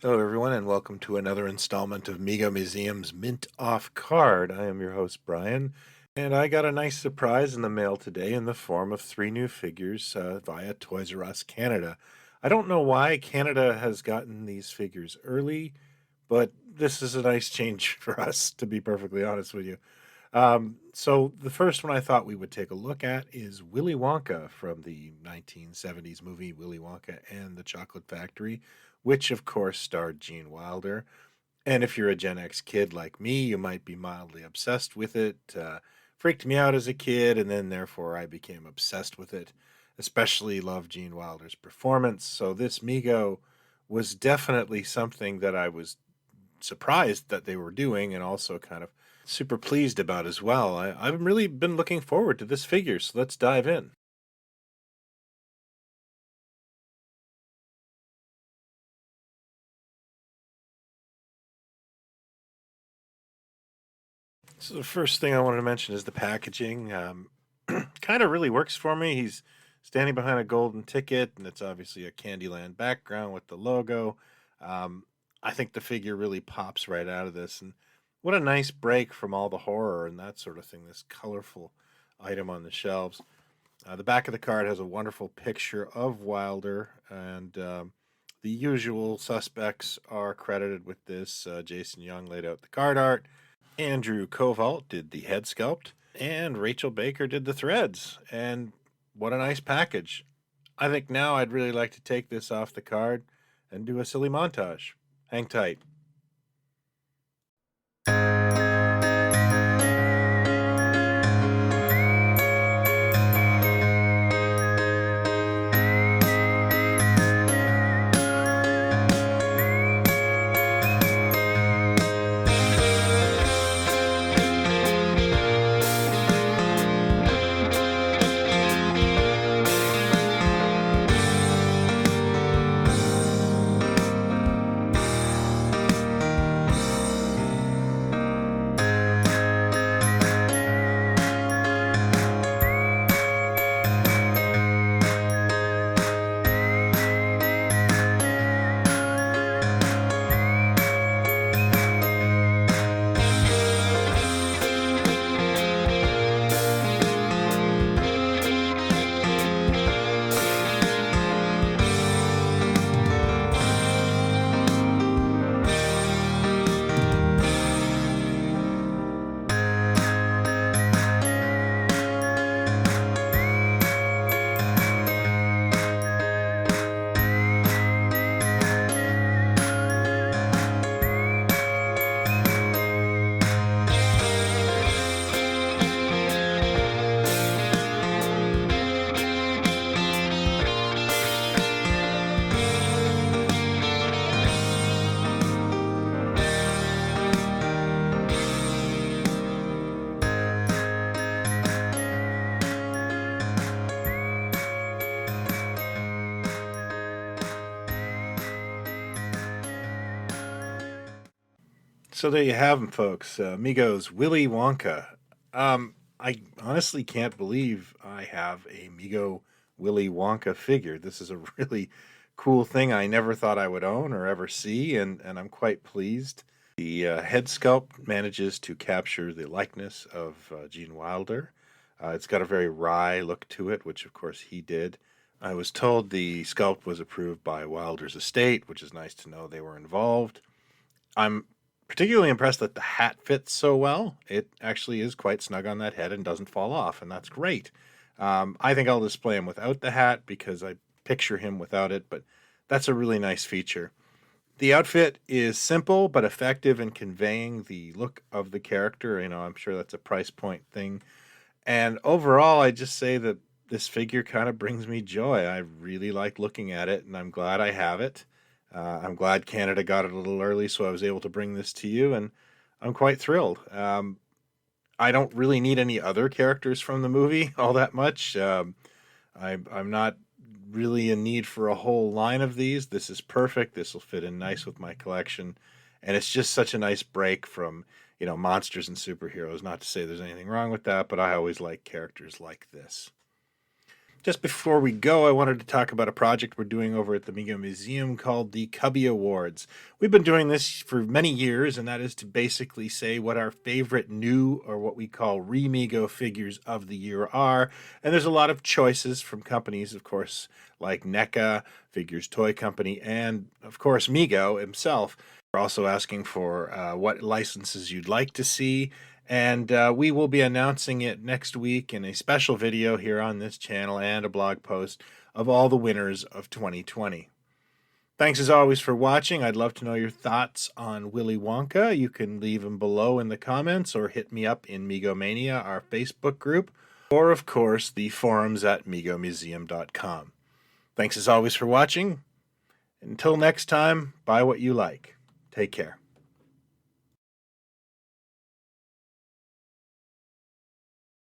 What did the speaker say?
Hello, everyone, and welcome to another installment of MegoMuseum's Mint Off Card. I am your host, Brian, and I got a nice surprise in the mail today in the form of three new figures via Toys R Us Canada. I don't know why Canada has gotten these figures early, but this is a nice change for us, to be perfectly honest with you. So the first one I thought we would take a look at is Willy Wonka from the 1970s movie Willy Wonka and the Chocolate Factory, which of course starred Gene Wilder. And if you're a Gen X kid like me, you might be mildly obsessed with it. Freaked me out as a kid, and then therefore I became obsessed with it. Especially loved Gene Wilder's performance. So this Mego was definitely something that I was surprised that they were doing and also kind of super pleased about as well. I've really been looking forward to this figure, so let's dive in. So the first thing I wanted to mention is the packaging. Kind of really works for me. He's standing behind a golden ticket, and it's obviously a Candyland background with the logo. Um, I think the figure really pops right out of this, and what a nice break from all the horror and that sort of thing. This colorful item on the shelves. The back of the card has a wonderful picture of Wilder, and the usual suspects are credited with this. Jason Young laid out the card art. Andrew Koval did the head sculpt, and Rachel Baker did the threads. And what a nice package. I think now I'd really like to take this off the card and do a silly montage. Hang tight. So there you have him, folks. Migo's Willy Wonka. I honestly can't believe I have a Mego Willy Wonka figure. This is a really cool thing I never thought I would own or ever see, and I'm quite pleased. The head sculpt manages to capture the likeness of Gene Wilder. It's got a very wry look to it, which of course he did. I was told the sculpt was approved by Wilder's estate, which is nice to know they were involved. I'm particularly impressed that the hat fits so well. It actually is quite snug on that head and doesn't fall off, and that's great. I think I'll display him without the hat because I picture him without it, but that's a really nice feature. The outfit is simple but effective in conveying the look of the character. I'm sure that's a price point thing. And overall, I just say that this figure kind of brings me joy. I really like looking at it, and I'm glad I have it. I'm glad Canada got it a little early, so I was able to bring this to you, and I'm quite thrilled. I don't really need any other characters from the movie all that much. I'm not really in need for a whole line of these. This is perfect. This will fit in nice with my collection, and it's just such a nice break from monsters and superheroes. Not to say there's anything wrong with that, but I always like characters like this. Just before we go, I wanted to talk about a project we're doing over at the MegoMuseum called the Cubby Awards. We've been doing this for many years, and that is to basically say what our favorite new, or what we call re-Mego figures of the year are. And there's a lot of choices from companies, of course, like NECA, Figures Toy Company, and of course Mego himself. We're also asking for what licenses you'd like to see, and we will be announcing it next week in a special video here on this channel and a blog post of all the winners of 2020. Thanks as always for watching. I'd love to know your thoughts on Willy Wonka. You can leave them below in the comments or hit me up in Megomania, our Facebook group, or of course the forums at MegoMuseum.com. Thanks as always for watching. Until next time, buy what you like. Take care.